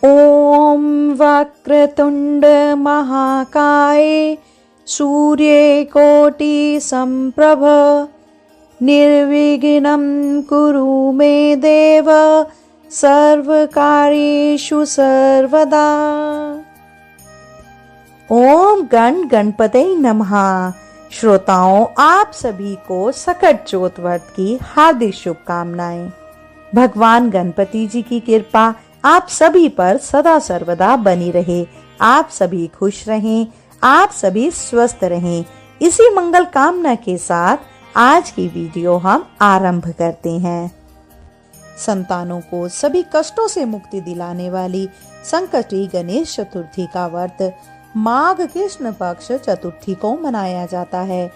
ॐ वक्रतुण्ड महाकाय सूर्यकोटि संप्रभ निर्विघ्नं कुरु मे देव सर्वकार्येषु सर्वदा। ओम गणपते नमः। श्रोताओं, आप सभी को सकट चौथ व्रत की हार्दिक शुभकामनाएं। भगवान गणपति जी की कृपा आप सभी पर सदा सर्वदा बनी रहे। आप सभी खुश रहें, आप सभी स्वस्थ रहें। इसी मंगल कामना के साथ आज की वीडियो हम आरंभ करते हैं। संतानों को सभी कष्टों से मुक्ति दिलाने वाली संकटी गणेश चतुर्थी का व्रत माघ कृष्ण पक्ष चतुर्थी को मनाया जाता है।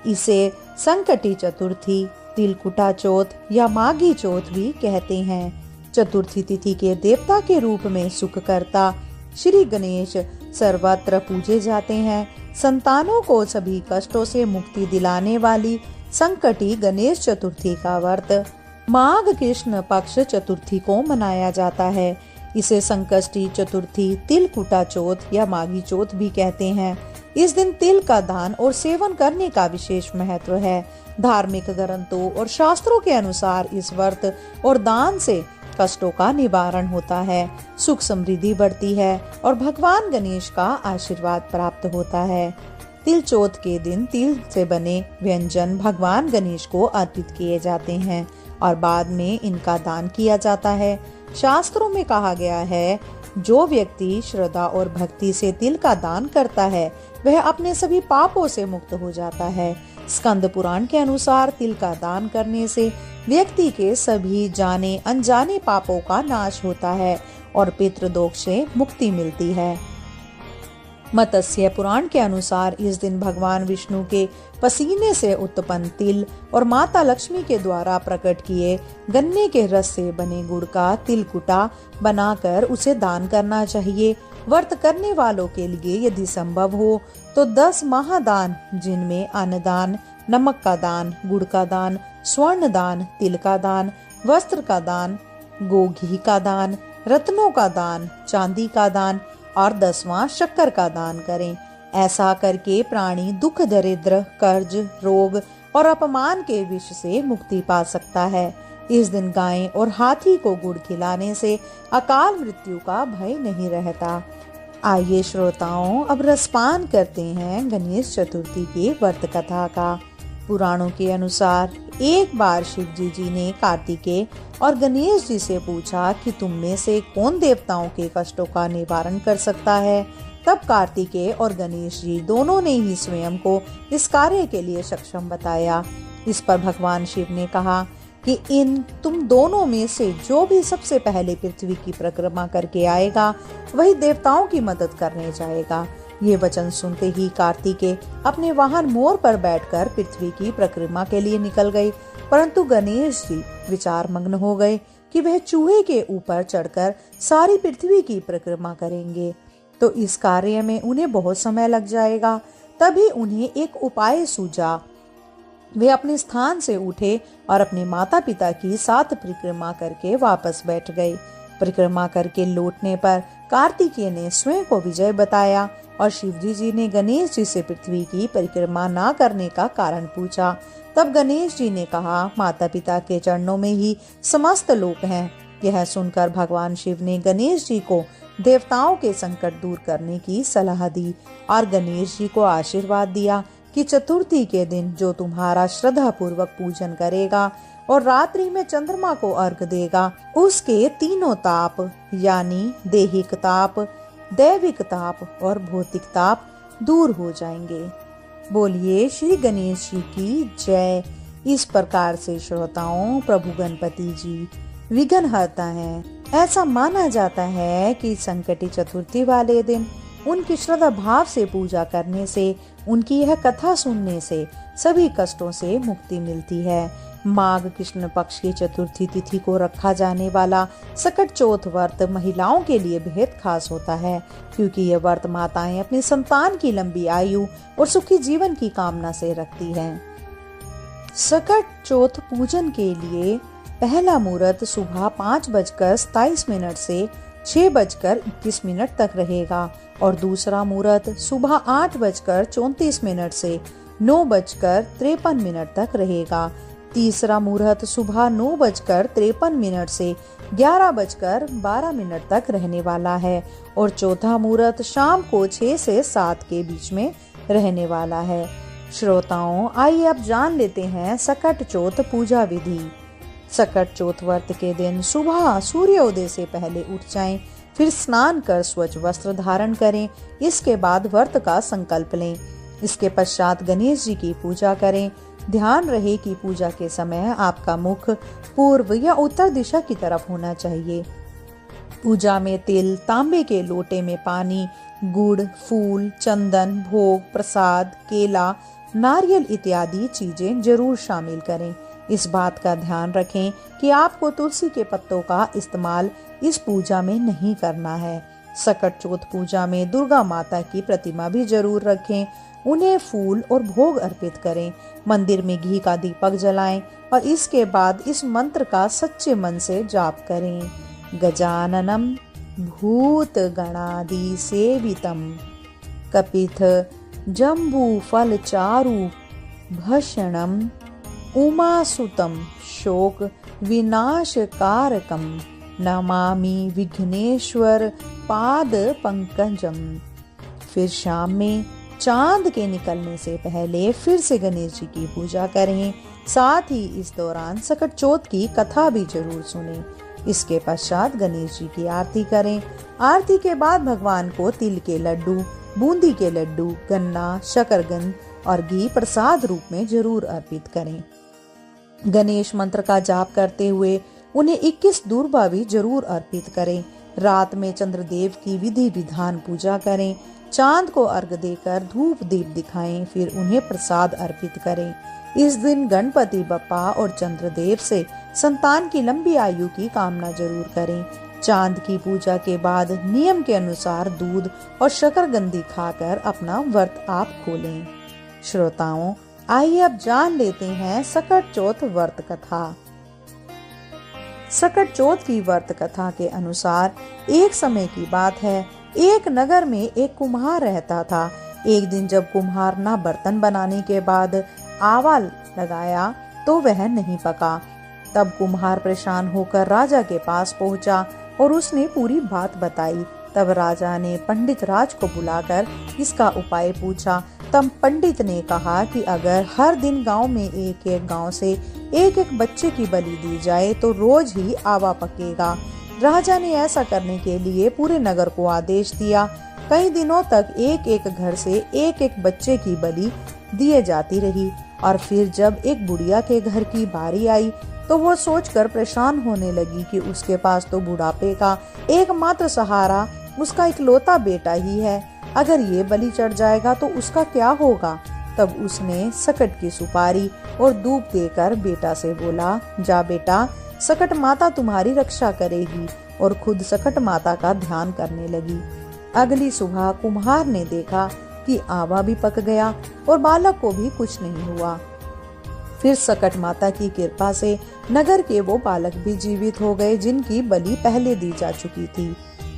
इसे संकटी चतुर्थी, तिलकुटा चौथ या माघी चौथ भी कहते हैं। चतुर्थी तिथि के देवता के रूप में सुखकर्ता श्री गणेश सर्वत्र पूजे जाते हैं। संतानों को सभी कष्टों से मुक्ति दिलाने वाली संकटी गणेश चतुर्थी का व्रत माघ कृष्ण पक्ष चतुर्थी को मनाया जाता है। इसे संकष्टी चतुर्थी, तिलकुटा चौथ या माघी चौथ भी कहते हैं। इस दिन तिल का दान और सेवन करने का विशेष महत्व है। धार्मिक ग्रंथों और शास्त्रों के अनुसार इस व्रत और दान से कष्टों का निवारण होता है, सुख समृद्धि बढ़ती है और भगवान गणेश का आशीर्वाद प्राप्त होता है। तिल चौथ के दिन तिल से बने व्यंजन भगवान गणेश को अर्पित किए जाते हैं और बाद में इनका दान किया जाता है। शास्त्रों में कहा गया है, जो व्यक्ति श्रद्धा और भक्ति से तिल का दान करता है वह अपने सभी पापों से मुक्त हो जाता है। स्कंद पुराण के अनुसार तिल का दान करने से व्यक्ति के सभी जाने अनजाने पापों का नाश होता है और पितृदोष से मुक्ति मिलती है। मत्स्य पुराण के अनुसार इस दिन भगवान विष्णु के पसीने से उत्पन्न तिल और माता लक्ष्मी के द्वारा प्रकट किए गन्ने के रस से बने गुड़ का तिलकुटा बनाकर उसे दान करना चाहिए। व्रत करने वालों के लिए यदि संभव हो तो 10 महादान, जिनमें अन्नदान, नमक का दान, गुड़ का दान, स्वर्ण दान, तिल का दान, वस्त्र का दान, गोघी का दान, रत्नों का दान, चांदी का दान और 10वां शक्कर का दान करें। ऐसा करके प्राणी दुख, दरिद्र, कर्ज, रोग और अपमान के विष से मुक्ति पा सकता है। इस दिन गाय और हाथी को गुड़ खिलाने से अकाल मृत्यु का भय नहीं रहता। आइए श्रोताओं, अब रसपान करते हैं गणेश चतुर्थी के व्रत कथा का। पुराणों के अनुसार एक बार शिव जी ने कार्तिकेय और गणेश जी से पूछा कि तुम में से कौन देवताओं के कष्टों का निवारण कर सकता है। तब कार्तिकेय और गणेश जी दोनों ने ही स्वयं को इस कार्य के लिए सक्षम बताया। इस पर भगवान शिव ने कहा कि तुम दोनों में से जो भी सबसे पहले पृथ्वी की परिक्रमा करके आएगा वही देवताओं की मदद करने जाएगा। ये वचन सुनते ही कार्तिकेय अपने वाहन मोर पर बैठकर पृथ्वी की परिक्रमा के लिए निकल गए, परंतु गणेश जी विचार मग्न हो गए कि वह चूहे के ऊपर चढ़कर सारी पृथ्वी की परिक्रमा करेंगे तो इस कार्य में उन्हें बहुत समय लग जाएगा। तभी उन्हें एक उपाय सूझा। वे अपने स्थान से उठे और अपने माता पिता की 7 परिक्रमा करके वापस बैठ गए। परिक्रमा करके लौटने पर कार्तिकेय ने स्वयं को विजय बताया और शिवजी जी ने गणेश जी से पृथ्वी की परिक्रमा ना करने का कारण पूछा। तब गणेश जी ने कहा, माता पिता के चरणों में ही समस्त लोक हैं। यह सुनकर भगवान शिव ने गणेश जी को देवताओं के संकट दूर करने की सलाह दी और गणेश जी को आशीर्वाद दिया कि चतुर्थी के दिन जो तुम्हारा श्रद्धा पूर्वक पूजन करेगा और रात्रि में चंद्रमा को अर्घ देगा, उसके तीनों ताप यानी देहिक ताप, दैविक ताप और भौतिक ताप दूर हो जाएंगे। बोलिए श्री गणेश जी की जय। इस प्रकार से श्रोताओं, प्रभु गणपति जी विघ्नहर्ता हैं। ऐसा माना जाता है कि संकटी चतुर्थी वाले दिन उनकी श्रद्धा भाव से पूजा करने से, उनकी यह कथा सुनने से सभी कष्टों से मुक्ति मिलती है। माघ कृष्ण पक्ष की चतुर्थी तिथि को रखा जाने वाला सकट चौथ व्रत महिलाओं के लिए बेहद खास होता है, क्योंकि यह व्रत माताएं अपने संतान की लंबी आयु और सुखी जीवन की कामना से रखती हैं। सकट चौथ पूजन के लिए पहला मुहूर्त सुबह 5:27 से 6:21 तक रहेगा और दूसरा मुहूर्त सुबह 8:34 से 9:53 तक रहेगा। तीसरा मुहूर्त सुबह 9:53 से 11:12 तक रहने वाला है और चौथा मुहूर्त शाम को 6 से 7 के बीच में रहने वाला है। श्रोताओं, आइए अब जान लेते हैं सकट चौथ पूजा विधि। सकट चौथ व्रत के दिन सुबह सूर्योदय से पहले उठ जाएं, फिर स्नान कर स्वच्छ वस्त्र धारण करें। इसके बाद व्रत का संकल्प लें। इसके पश्चात गणेश जी की पूजा करें। ध्यान रहे कि पूजा के समय आपका मुख पूर्व या उत्तर दिशा की तरफ होना चाहिए। पूजा में तिल, तांबे के लोटे में पानी, गुड़, फूल, चंदन, भोग, प्रसाद, केला, नारियल इत्यादि चीजें जरूर शामिल करें। इस बात का ध्यान रखें कि आपको तुलसी के पत्तों का इस्तेमाल इस पूजा में नहीं करना है। सकट चौथ पूजा में दुर्गा माता की प्रतिमा भी जरूर रखें। उन्हें फूल और भोग अर्पित करें। मंदिर में घी का दीपक जलाएं और इसके बाद इस मंत्र का सच्चे मन से जाप करें। गजाननम भूत गणादि सेवितम कपिथ जम्बू फल चारु भषणम उमासुतम शोक विनाश कारकम नमामि विघ्नेश्वर पाद पंकजम। फिर शाम में चांद के निकलने से पहले फिर से गणेश जी की पूजा करें। साथ ही इस दौरान सकट चौथ की कथा भी जरूर सुनें। इसके पश्चात गणेश जी की आरती करें। आरती के बाद भगवान को तिल के लड्डू, बूंदी के लड्डू, गन्ना, शकरकंद और घी प्रसाद रूप में जरूर अर्पित करें। गणेश मंत्र का जाप करते हुए उन्हें 21 दूर्वा भी जरूर अर्पित करें। रात में चंद्रदेव की विधि विधान पूजा करें। चांद को अर्घ देकर धूप दीप दिखाएं, फिर उन्हें प्रसाद अर्पित करें। इस दिन गणपति बप्पा और चंद्रदेव से संतान की लंबी आयु की कामना जरूर करें। चांद की पूजा के बाद नियम के अनुसार दूध और शकरकंदी खाकर अपना व्रत आप खोलें। श्रोताओं, आइए अब जान लेते हैं सकट चौथ व्रत कथा। सकट चौथ की व्रत कथा के अनुसार एक समय की बात है, एक नगर में एक कुम्हार रहता था। एक दिन जब कुम्हार ना बर्तन बनाने के बाद आवा लगाया तो वह नहीं पका। तब कुम्हार परेशान होकर राजा के पास पहुंचा और उसने पूरी बात बताई। तब राजा ने पंडित राज को बुलाकर इसका उपाय पूछा। तब पंडित ने कहा कि अगर हर दिन गांव में एक एक गांव से एक एक बच्चे की बलि दी जाए तो रोज ही आवा पकेगा। राजा ने ऐसा करने के लिए पूरे नगर को आदेश दिया। कई दिनों तक एक एक घर से एक एक बच्चे की बलि दिए जाती रही और फिर जब एक बुढ़िया के घर की बारी आई तो वो सोचकर परेशान होने लगी कि उसके पास तो बुढ़ापे का एकमात्र सहारा उसका इकलौता बेटा ही है। अगर ये बलि चढ़ जाएगा तो उसका क्या होगा। तब उसने सकट की सुपारी और धूप देकर बेटा से बोला, जा बेटा, सकट माता तुम्हारी रक्षा करेगी, और खुद सकट माता का ध्यान करने लगी। अगली सुबह कुम्हार ने देखा कि आवा भी पक गया और बालक को भी कुछ नहीं हुआ। फिर सकट माता की कृपा से नगर के वो बालक भी जीवित हो गए जिनकी बलि पहले दी जा चुकी थी।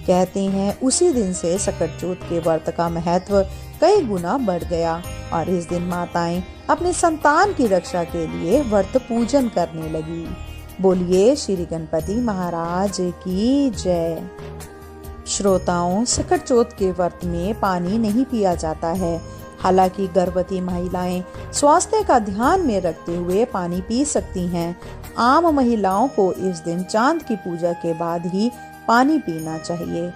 कहते हैं उसी दिन से सकट चौथ के व्रत का महत्व कई गुना बढ़ गया और इस दिन माताएं अपने संतान की रक्षा के लिए व्रत पूजन करने लगी। बोलिए श्री गणपति महाराज की जय। श्रोताओं, सकट चौथ के व्रत में पानी नहीं पिया जाता है। हालांकि गर्भवती महिलाएं स्वास्थ्य का ध्यान में रखते हुए पानी पी सकती हैं। आम महिलाओं को इस दिन चांद की पूजा के बाद ही पानी पीना चाहिए।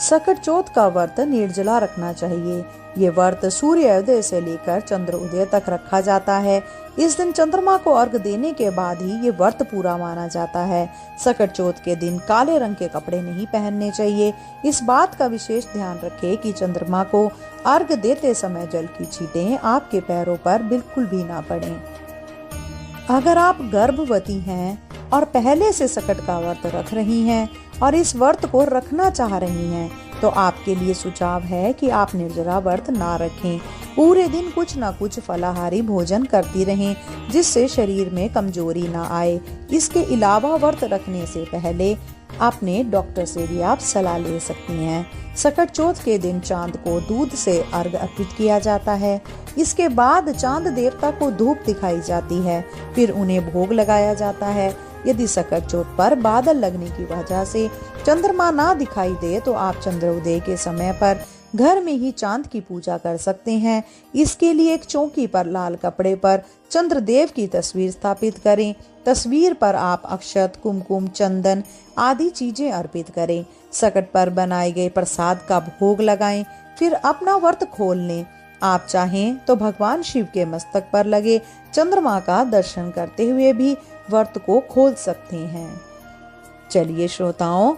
सकट चौथ का व्रत निर्जला रखना चाहिए। ये व्रत सूर्योदय से लेकर चंद्र उदय तक रखा जाता है। इस दिन चंद्रमा को अर्घ देने के बाद ही ये व्रत पूरा माना जाता है। सकट चौथ के दिन काले रंग के कपड़े नहीं पहनने चाहिए। इस बात का विशेष ध्यान रखें कि चंद्रमा को अर्घ देते समय जल की छींटें आपके पैरों पर बिल्कुल भी ना पड़ें। अगर आप गर्भवती हैं और पहले से सकट का व्रत रख रही हैं और इस व्रत को रखना चाह रही हैं तो आपके लिए सुझाव है कि आप निर्जला व्रत ना रखें। पूरे दिन कुछ ना कुछ फलाहारी भोजन करती रहें जिससे शरीर में कमजोरी ना आए। इसके अलावा व्रत रखने से पहले अपने डॉक्टर से भी आप सलाह ले सकती हैं। सकट चौथ के दिन चांद को दूध से अर्घ अर्पित किया जाता है। इसके बाद चांद देवता को धूप दिखाई जाती है, फिर उन्हें भोग लगाया जाता है। यदि सकट चौथ पर बादल लगने की वजह से चंद्रमा ना दिखाई दे तो आप चंद्रोदय के समय पर घर में ही चांद की पूजा कर सकते हैं। इसके लिए एक चौकी पर लाल कपड़े पर चंद्रदेव की तस्वीर स्थापित करें। तस्वीर पर आप अक्षत, कुमकुम, चंदन आदि चीजें अर्पित करें। सकट पर बनाए गए प्रसाद का भोग लगाएं, फिर अपना व्रत खोल लें। आप चाहें तो भगवान शिव के मस्तक पर लगे चंद्रमा का दर्शन करते हुए भी व्रत को खोल सकते हैं। चलिए श्रोताओं,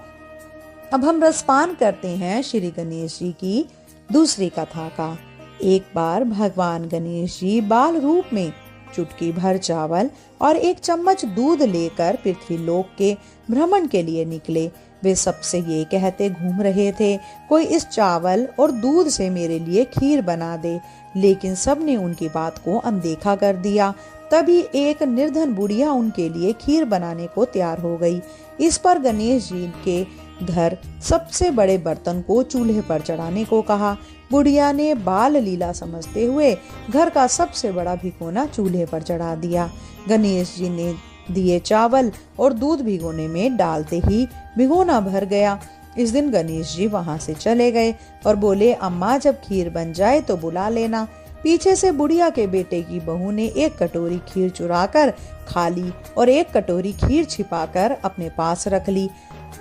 अब हम रसपान करते हैं श्री गणेश जी की दूसरी कथा का। एक बार भगवान गणेश जी बाल रूप में चुटकी भर चावल और एक चम्मच दूध लेकर पृथ्वी लोक के भ्रमण के लिए निकले। वे सबसे ये कहते घूम रहे थे, कोई इस चावल और दूध से मेरे लिए खीर बना दे। लेकिन सबने उनकी बात को अनदेखा कर दिया। तभी एक निर्धन बुढ़िया उनके लिए खीर बनाने को तैयार हो गई। इस पर गणेश जी के घर सबसे बड़े बर्तन को चूल्हे पर चढ़ाने को कहा। बुढ़िया ने बाल लीला समझते हुए घर का सबसे बड़ा भिगोना चूल्हे पर चढ़ा दिया। गणेश जी ने दिए चावल और दूध भिगोने में डालते ही भिगोना भर गया। इस दिन गणेश जी वहां से चले गए और बोले, अम्मा जब खीर बन जाए तो बुला लेना। पीछे से बुढ़िया के बेटे की बहू ने एक कटोरी खीर चुराकर खा ली और एक कटोरी खीर छिपाकर अपने पास रख ली।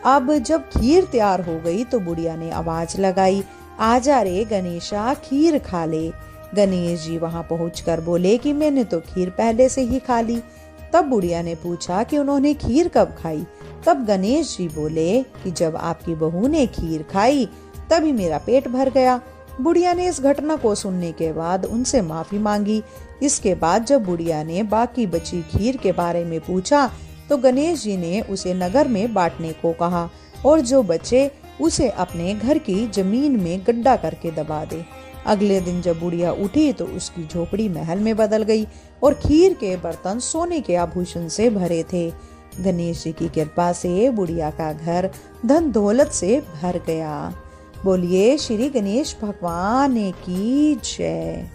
अब जब खीर तैयार हो गई तो बुढ़िया ने आवाज लगाई, आजा रे गणेशा, खीर खा ले। गणेश जी वहां पहुंचकर बोले कि मैंने तो खीर पहले से ही खा ली। तब बुढ़िया ने पूछा कि उन्होंने खीर कब खाई। तब गणेश जी बोले कि जब आपकी बहू ने खीर खाई तभी मेरा पेट भर गया। बुढ़िया ने इस घटना को सुनने के बाद उनसे माफी मांगी। इसके बाद जब बुढ़िया ने बाकी बची खीर के बारे में पूछा तो गणेश जी ने उसे नगर में बांटने को कहा और जो बचे उसे अपने घर की जमीन में गड्ढा करके दबा दे। अगले दिन जब बुढ़िया उठी तो उसकी झोपड़ी महल में बदल गई और खीर के बर्तन सोने के आभूषण से भरे थे। गणेश जी की कृपा से बुढ़िया का घर धन दौलत से भर गया। बोलिए श्री गणेश भगवान की जय।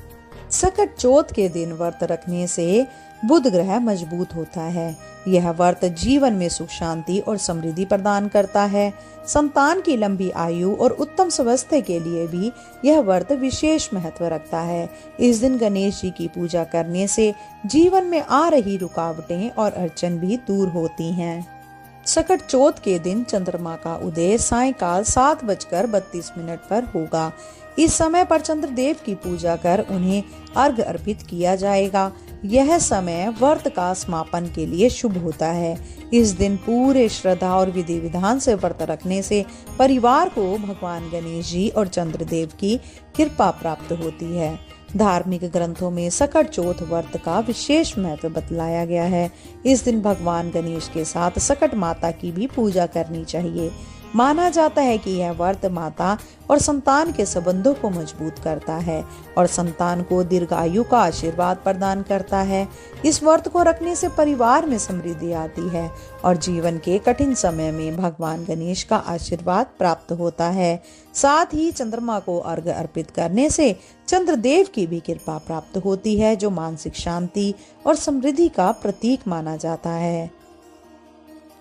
सकट चौथ के दिन व्रत रखने से बुध ग्रह मजबूत होता है। यह व्रत जीवन में सुख, शांति और समृद्धि प्रदान करता है। संतान की लंबी आयु और उत्तम स्वास्थ्य के लिए भी यह व्रत विशेष महत्व रखता है। इस दिन गणेश जी की पूजा करने से जीवन में आ रही रुकावटें और अड़चन भी दूर होती हैं। सकट चौथ के दिन चंद्रमा का उदय सायंकाल 7:32 पर होगा। इस समय पर चंद्रदेव की पूजा कर उन्हें अर्घ अर्पित किया जाएगा। यह समय व्रत का समापन के लिए शुभ होता है। इस दिन पूरे श्रद्धा और विधि विधान से व्रत रखने से परिवार को भगवान गणेश जी और चंद्रदेव की कृपा प्राप्त होती है। धार्मिक ग्रंथों में सकट चौथ व्रत का विशेष महत्व बतलाया गया है। इस दिन भगवान गणेश के साथ सकट माता की भी पूजा करनी चाहिए। माना जाता है कि यह व्रत माता और संतान के संबंधों को मजबूत करता है और संतान को दीर्घायु का आशीर्वाद प्रदान करता है। इस व्रत को रखने से परिवार में समृद्धि आती है और जीवन के कठिन समय में भगवान गणेश का आशीर्वाद प्राप्त होता है। साथ ही चंद्रमा को अर्घ अर्पित करने से चंद्रदेव की भी कृपा प्राप्त होती है, जो मानसिक शांति और समृद्धि का प्रतीक माना जाता है।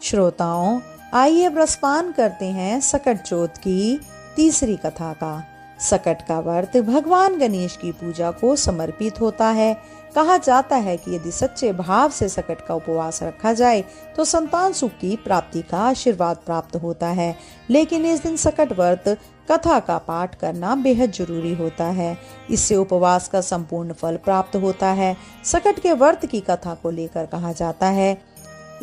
श्रोताओं, आइए अब रसपान करते हैं सकट चौथ की तीसरी कथा का। सकट का व्रत भगवान गणेश की पूजा को समर्पित होता है। कहा जाता है कि यदि सच्चे भाव से सकट का उपवास रखा जाए तो संतान सुख की प्राप्ति का आशीर्वाद प्राप्त होता है। लेकिन इस दिन सकट व्रत कथा का पाठ करना बेहद जरूरी होता है। इससे उपवास का संपूर्ण फल प्राप्त होता है। सकट के व्रत की कथा को लेकर कहा जाता है,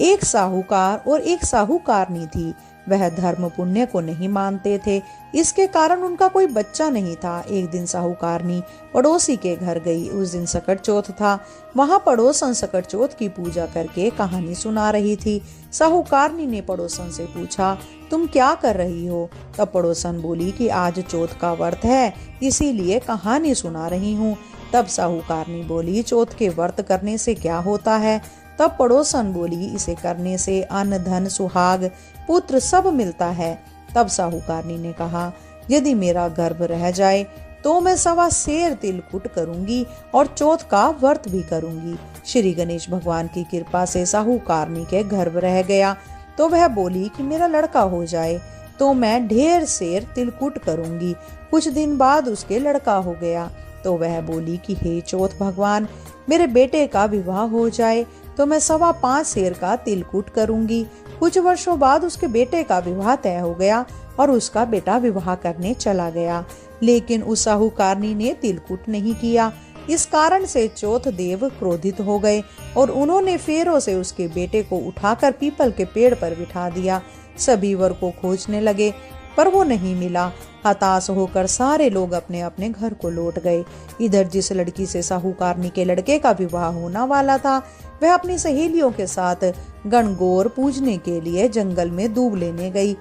एक साहूकार और एक साहूकारनी थी। वह धर्म पुण्य को नहीं मानते थे, इसके कारण उनका कोई बच्चा नहीं था। एक दिन साहूकारनी पड़ोसी के घर गई। उस दिन सकट चौथ था। वहां पड़ोसन सकट चौथ की पूजा करके कहानी सुना रही थी। साहूकारनी ने पड़ोसन से पूछा, तुम क्या कर रही हो? तब पड़ोसन बोली कि आज चौथ का व्रत है, इसीलिए कहानी सुना रही हूँ। तब साहूकारनी बोली, चौथ के व्रत करने से क्या होता है? तब पड़ोसन बोली, इसे करने से अन्न धन सुहाग पुत्र सब मिलता है। तब साहूकारनी ने कहा, यदि मेरा गर्भ रह जाए तो मैं 1.25 सेर तिलकुट करूंगी और चौथ का व्रत भी करूंगी। श्री गणेश भगवान की कृपा से साहूकारनी के गर्भ रह गया तो वह बोली कि मेरा लड़का हो जाए तो मैं ढेर सेर तिलकुट करूंगी। कुछ दिन बाद उसके लड़का हो गया तो वह बोली कि हे चौथ भगवान, मेरे बेटे का विवाह हो जाए तो मैं 5.25 सेर का तिलकुट करूंगी। कुछ वर्षों बाद उसके बेटे का विवाह तय हो गया और उसका बेटा विवाह करने चला गया, लेकिन उस साहूकारनी ने तिलकुट नहीं किया। इस कारण से चौथ देव क्रोधित हो गए और उन्होंने फेरों से उसके बेटे को उठाकर पीपल के पेड़ पर बिठा दिया। सभी वर को खोजने लगे पर वो नहीं मिला। हताश होकर सारे लोग अपने अपने घर को लौट गए। इधर जिस लड़की से साहूकारनी के लड़के का विवाह होना वाला था, वह अपनी सहेलियों के साथ गणगौर पूजने के लिए जंगल में दूब लेने गई।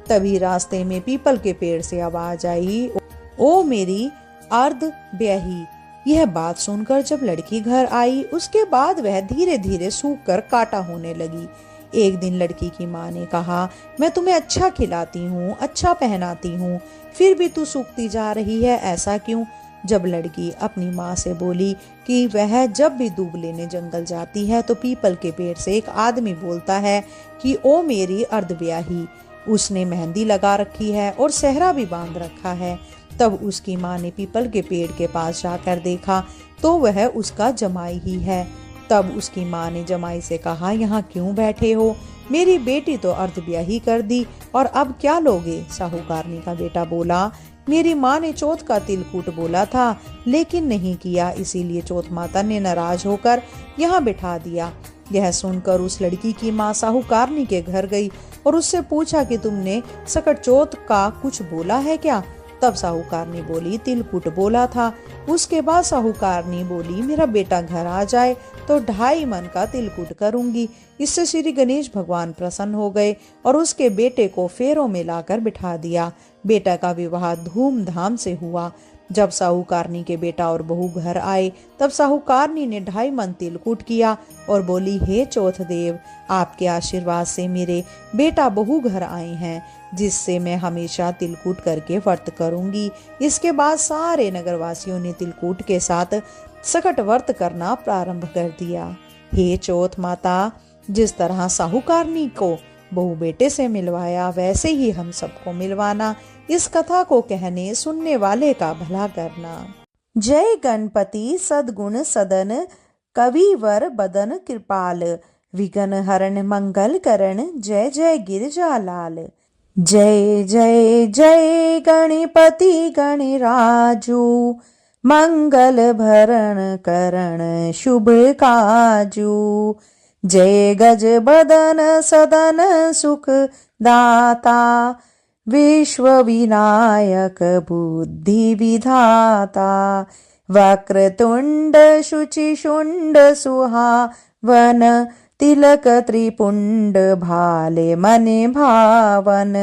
तभी रास्ते में पीपल के पेड़ से आवाज आई, ओ मेरी अर्ध ब्याही। यह बात सुनकर जब लड़की घर आई, उसके बाद वह धीरे धीरे सूख कर काटा होने लगी। एक दिन लड़की की माँ ने कहा, मैं तुम्हें अच्छा खिलाती हूँ, अच्छा पहनाती हूँ, फिर भी तू सूखती जा रही है, ऐसा क्यों? जब लड़की अपनी माँ से बोली कि वह जब भी दूब लेने जंगल जाती है तो पीपल के पेड़ से एक आदमी बोलता है कि ओ मेरी अर्धब्याही, उसने मेहंदी लगा रखी है और सेहरा भी बांध रखा है। तब उसकी माँ ने पीपल के पेड़ के पास जाकर देखा तो वह उसका जमाई ही है। तब उसकी माँ ने जमाई से कहा, यहाँ क्यों बैठे हो? मेरी बेटी तो अर्धब्याही कर दी और अब क्या लोगे? साहूकारनी का बेटा बोला, मेरी माँ ने चौथ का तिलकुट बोला था लेकिन नहीं किया, इसीलिए चौथ माता ने नाराज होकर यहाँ बिठा दिया। यह सुनकर उस लड़की की माँ साहूकारनी के घर गई और उससे पूछा कि तुमने सकट चौथ का कुछ बोला है क्या? तब साहूकारनी बोली, तिलकुट बोला था। उसके बाद साहूकारनी बोली, मेरा बेटा घर आ जाए तो 2.5 मन का तिलकुट करूंगी। इससे श्री गणेश भगवान प्रसन्न हो गए और उसके बेटे को फेरों में लाकर बिठा दिया। बेटा का विवाह धूमधाम से हुआ। जब साहूकारनी के बेटा और बहू घर आए तब साहूकारनी ने 2.5 मन तिलकुट किया और बोली, हे चौथ देव, आपके आशीर्वाद से मेरे बेटा बहू घर आए हैं, जिससे मैं हमेशा तिलकुट करके व्रत करूंगी। इसके बाद सारे नगरवासियों ने तिलकुट के साथ सकट व्रत करना प्रारंभ कर दिया। हे चौथ माता, जिस तरह साहूकारनी को बहू बेटे से मिलवाया वैसे ही हम सबको मिलवाना। इस कथा को कहने सुनने वाले का भला करना। जय गणपति सद्गुण सदन, कविवर बदन कृपाल, विघ्न हरण मंगल करण, जय जय गिरजा लाल। जय जय जय गणपति गणराजू, मंगल भरण करण शुभ काजू। जय गज बदन सदन सुख दाता, विश्व विनायक बुद्धि विधाता। वक्रतुंड शुचि शुंड सुहावन, तिलक त्रिपुंड भाले मने भावन।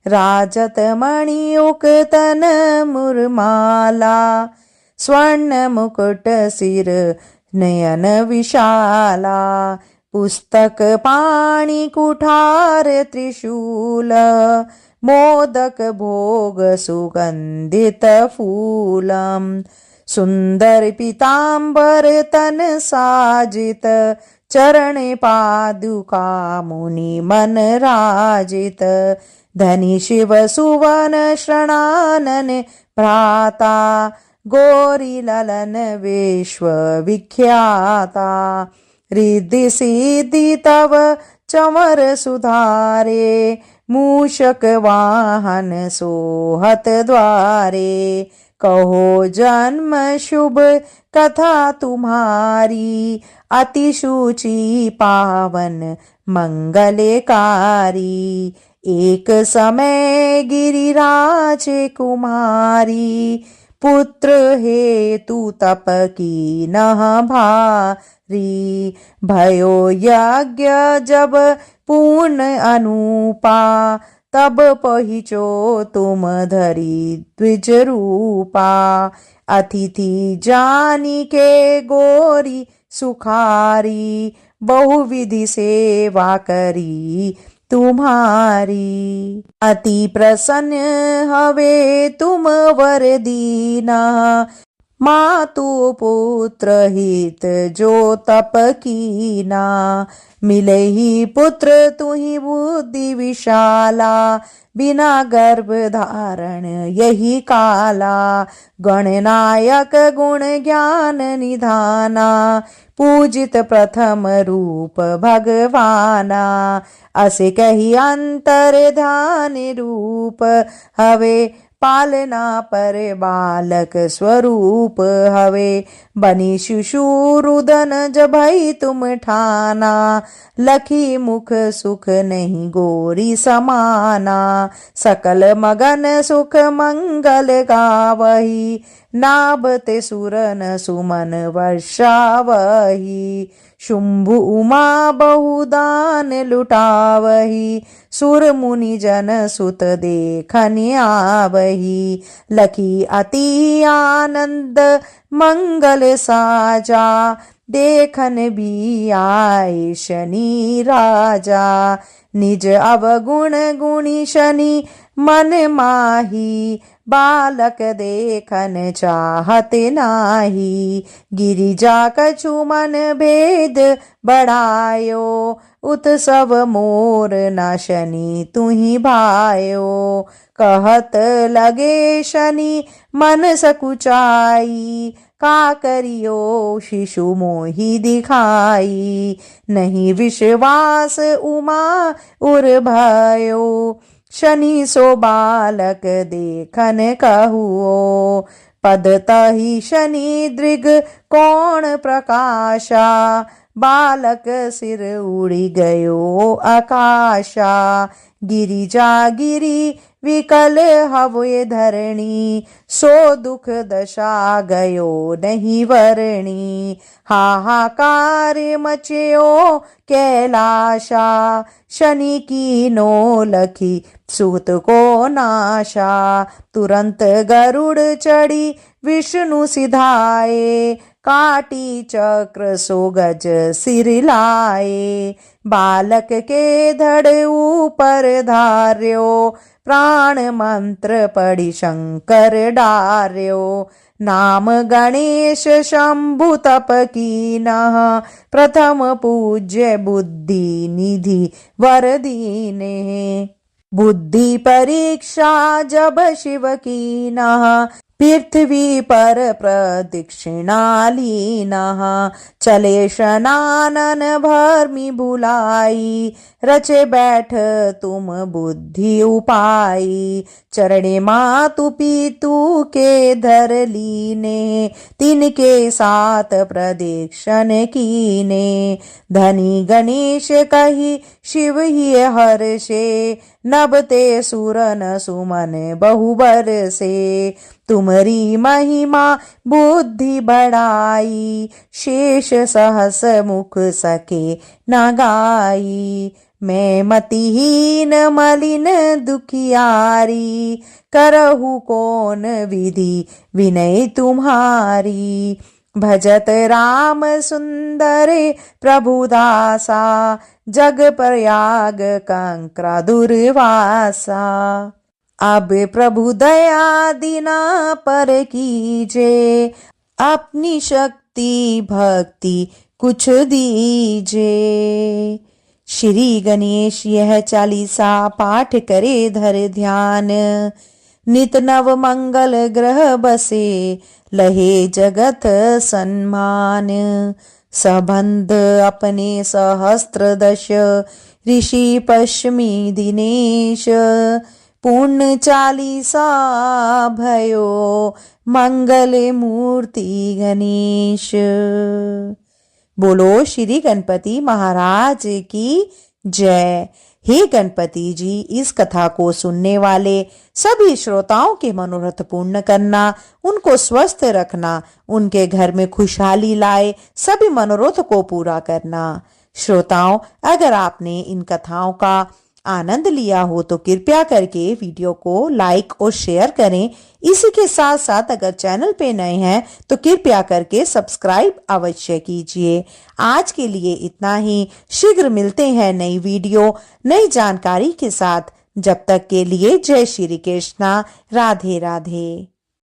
राजत मणियुक तन मुरमाला, स्वर्ण मुकुट सिर नयन विशाला। पुस्तक पाणि कुठार त्रिशूल, मोदक भोग सुगंधित फूलम। सुंदर पीतांबर तन साजित, चरण पादुका मुनि मन राजित। धनी शिव सुवन शरणानन भ्राता, गौरी ललन विश्व विख्याता। रिद्धि सिद्धि तव चमर सुधारे, मूषक वाहन सोहत द्वारे। कहो जन्म शुभ कथा तुम्हारी, अति शुचि पावन मंगलकारी। एक समय गिरिराज कुमारी, पुत्र हेतु तप की नह भारी। भयो यज्ञ जब पूर्ण अनुपा, तब पहिचो तुम धरी द्विज रूपा। अतिथि जानी के गोरी सुखारी, बहुविधि सेवा करी तुम्हारी। अति प्रसन्न हवे तुम वर दीना, मातु पुत्र हित जो तप कीना। मिले ही पुत्र तुहि बुद्धि विशाला, बिना गर्भ धारण यही काला। गणनायक गुण ज्ञान निधाना, पूजित प्रथम रूप भगवाना। असे कही अंतर ध्यान रूप हवे, पालना पर बालक स्वरूप हवे। बनी शिशुरुदन जभई तुम ठाना, लखी मुख सुख नहीं गोरी समाना। सकल मगन सुख मंगल गावही, नाभते सुरन सुमन वर्षावही। शुंभु उमा बहुदान लुटावही, सुर मुनि जन सुत देखन आवही। लखी अति आनंद मंगल साजा, देखन भी आए शनि राजा। निज अवगुण गुणी शनि मन माही, बालक देखन चाहत नाही। गिरिजा कछु मन भेद बढ़ायो, उत्सव मोर न शनि तुहि भायो। कहत लगे शनि मन सकुचाई, का करियो शिशु मोहि दिखाई। नहीं विश्वास उमा उर भयो, शनि सो बालक देखन कहुओ। पद तहि शनि दृग कोण प्रकाशा, बालक सिर उड़ी गयो आकाशा। गिरिजा गिरी विकल हवे धरणी, सो दुख दशा गयो नहीं वरणी। हाहाकार मचयो कैलाशा, शनि की नो लखी सूत को नाशा। तुरंत गरुड़ चढ़ी विष्णु सिधाए, काटी चक्र सो गज सिर लाए। बालक के धड़ ऊपर धार्यो, प्राण मंत्र पढ़ी शंकर डार्यो। नाम गणेश शंभु तप कीनः, प्रथम पूज्य बुद्धि निधि वर दीने। बुद्धि परीक्षा जब शिव कीनः, पृथ्वी पर प्रदक्षिणा लीनः। चले शनानन भर्मि भुलाई, रचे बैठ तुम बुद्धि उपाई। चरणे मातु पितु के धर लीने, तिनके साथ प्रदक्षिण कीने। धनी गणेश कही शिव ही हर्षे, नभते सुरन सुमन बहुबर से। तुमरी महिमा बुद्धि बढ़ाई, शेष सहस मुख सके न गाई। मैं मतिहीन मलिन दुखियारी, करहु कौन विधि विनय तुम्हारी। भजत राम सुंदर प्रभुदासा, जग प्रयाग कंक्रा दुर्वासा। अब प्रभु दया दीना पर कीजे, अपनी शक्ति भक्ति कुछ दीजे। श्री गणेश यह चालीसा पाठ करे धर ध्यान, नित नव मंगल ग्रह बसे लहे जगत सम्मान। सबंध अपने सहस्त्र दश, ऋषि पश्चिमी दिनेश। पूर्ण चालीसा भयो, मंगल मूर्ति गणेश। बोलो श्री गणपति महाराज की जय। हे गणपति जी, इस कथा को सुनने वाले सभी श्रोताओं के मनोरथ पूर्ण करना, उनको स्वस्थ रखना, उनके घर में खुशहाली लाए सभी मनोरथ को पूरा करना। श्रोताओं, अगर आपने इन कथाओं का आनंद लिया हो तो कृपया करके वीडियो को लाइक और शेयर करें। इसी के साथ साथ अगर चैनल पे नए हैं तो कृपया करके सब्सक्राइब अवश्य कीजिए। आज के लिए इतना ही। शीघ्र मिलते हैं नई वीडियो नई जानकारी के साथ। जब तक के लिए जय श्री कृष्णा, राधे राधे।